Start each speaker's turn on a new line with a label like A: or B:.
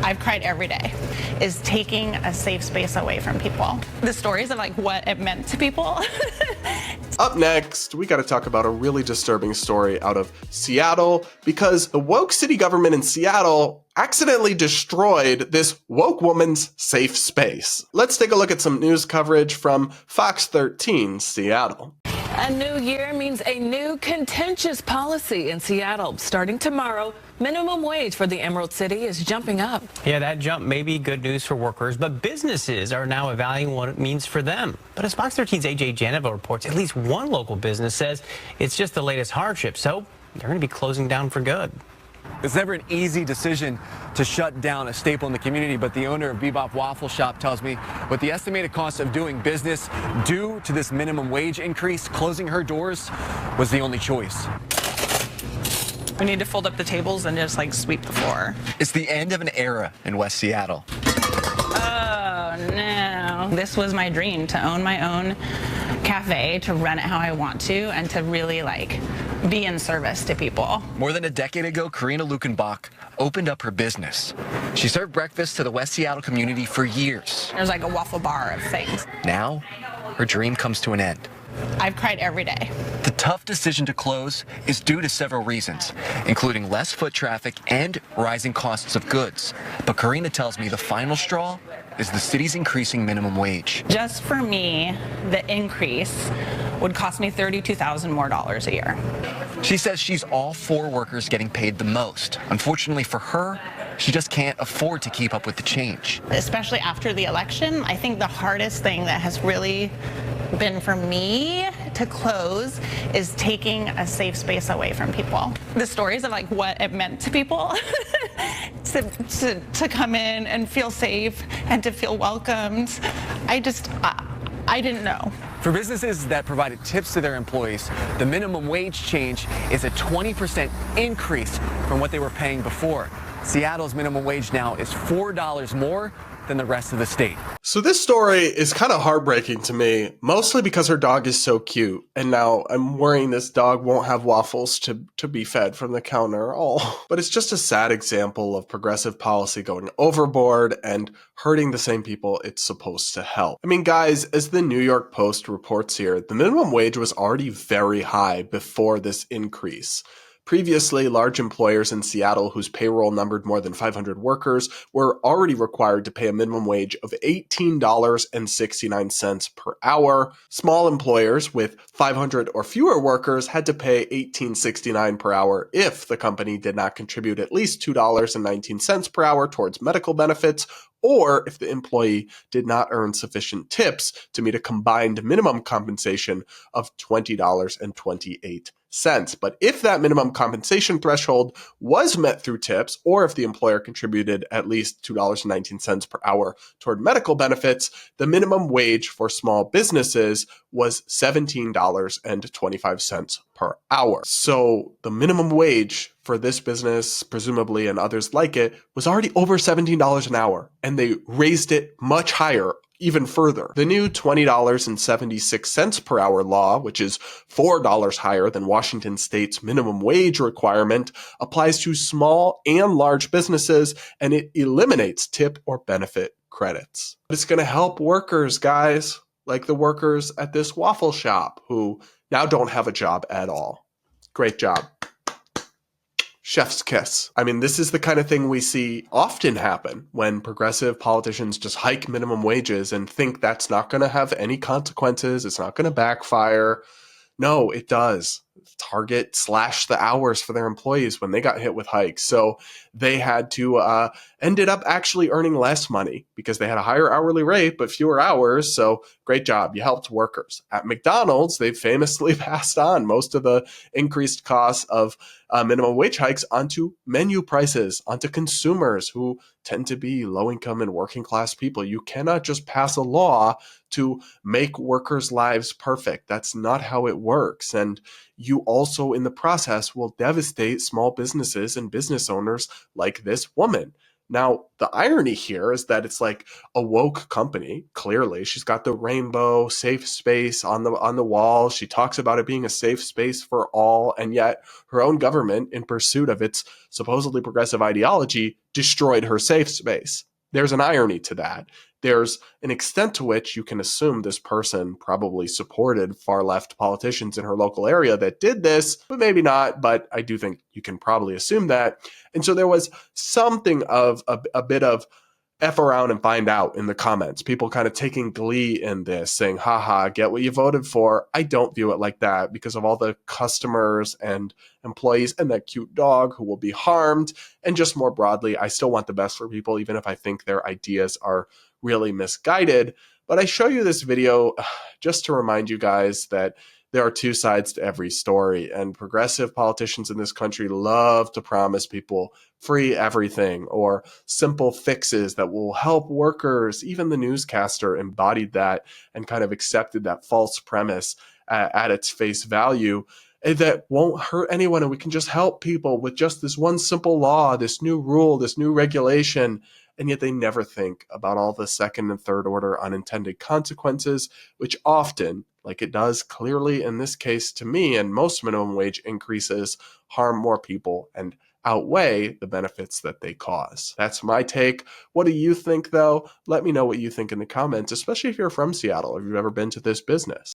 A: I've cried every day, is taking a safe space away from people. The stories of like what it meant to people.
B: Up next, we got to talk about a really disturbing story out of Seattle because the woke city government in Seattle accidentally destroyed this woke woman's safe space. Let's take a look at some news coverage from Fox 13 Seattle.
C: A new year means a new contentious policy in Seattle. Starting tomorrow, minimum wage for the Emerald City is jumping up.
D: Yeah, that jump may be good news for workers, but businesses are now evaluating what it means for them. But as Fox 13's AJ Janeville reports, at least one local business says it's just the latest hardship, so they're going to be closing down for good.
E: It's never an easy decision to shut down a staple in the community, but the owner of Bebop Waffle Shop tells me what the estimated cost of doing business due to this minimum wage increase, closing her doors, was the only choice.
A: We need to fold up the tables and just like sweep the floor.
F: It's the end of an era in West Seattle.
A: Oh no. This was my dream, to own my own cafe, to run it how I want to, and to really like be in service to people.
F: More than a decade ago, Karina Lukenbach opened up her business. She served breakfast to the West Seattle community for years.
A: There's like a waffle bar of things.
F: Now, her dream comes to an end.
A: I've cried every day.
F: The tough decision to close is due to several reasons, including less foot traffic and rising costs of goods. But Karina tells me the final straw is the city's increasing minimum wage.
A: Just for me, the increase would cost me $32,000 more a year.
F: She says she's all for workers getting paid the most. Unfortunately for her, she just can't afford to keep up with the change.
A: Especially after the election, I think the hardest thing that has really been for me to close is taking a safe space away from people. The stories of like what it meant to people to come in and feel safe and to feel welcomed. I didn't know.
E: For businesses that provided tips to their employees, the minimum wage change is a 20% increase from what they were paying before. Seattle's minimum wage now is $4 more than the rest of the state.
B: So this story is kind of heartbreaking to me, mostly because her dog is so cute. And now I'm worrying this dog won't have waffles to be fed from the counter. Oh, but it's just a sad example of progressive policy going overboard and hurting the same people it's supposed to help. I mean, guys, as the New York Post reports here, the minimum wage was already very high before this increase. Previously, large employers in Seattle whose payroll numbered more than 500 workers were already required to pay a minimum wage of $18.69 per hour. Small employers with 500 or fewer workers had to pay $18.69 per hour if the company did not contribute at least $2.19 per hour towards medical benefits, or if the employee did not earn sufficient tips to meet a combined minimum compensation of $20.28. But if that minimum compensation threshold was met through tips, or if the employer contributed at least $2.19 per hour toward medical benefits, the minimum wage for small businesses was $17.25 per hour. So the minimum wage for this business, presumably, and others like it, was already over $17 an hour, and they raised it much higher even further. The new $20.76 per hour law, which is $4 higher than Washington State's minimum wage requirement, applies to small and large businesses, and it eliminates tip or benefit credits. But it's going to help workers, guys, like the workers at this waffle shop who now don't have a job at all. Great job. Chef's kiss. I mean, this is the kind of thing we see often happen when progressive politicians just hike minimum wages and think that's not going to have any consequences. It's not going to backfire. No, it does. Target slashed the hours for their employees when they got hit with hikes. So they had to ended up actually earning less money because they had a higher hourly rate but fewer hours. So great job. You helped workers. At McDonald's, they famously passed on most of the increased costs of minimum wage hikes onto menu prices, onto consumers who tend to be low-income and working-class people. You cannot just pass a law to make workers' lives perfect. That's not how it works. And you also, in the process, will devastate small businesses and business owners like this woman. Now, the irony here is that it's like a woke company. Clearly, she's got the rainbow safe space on the wall. She talks about it being a safe space for all, and yet her own government, in pursuit of its supposedly progressive ideology, destroyed her safe space. There's an irony to that. There's an extent to which you can assume this person probably supported far left politicians in her local area that did this, but maybe not. But I do think you can probably assume that. And so there was something of a bit of F around and find out in the comments. People kind of taking glee in this, saying, haha, get what you voted for. I don't view it like that because of all the customers and employees and that cute dog who will be harmed. And just more broadly, I still want the best for people, even if I think their ideas are really misguided. But I show you this video just to remind you guys that there are two sides to every story, and progressive politicians in this country love to promise people free everything or simple fixes that will help workers. Even the newscaster embodied that and kind of accepted that false premise at its face value. That won't hurt anyone, and we can just help people with just this one simple law, this new rule, this new regulation. And yet they never think about all the second and third order unintended consequences, which often, like it does clearly in this case to me and most minimum wage increases, harm more people and outweigh the benefits that they cause. That's my take. What do you think, though? Let me know what you think in the comments, especially if you're from Seattle or if you've ever been to this business.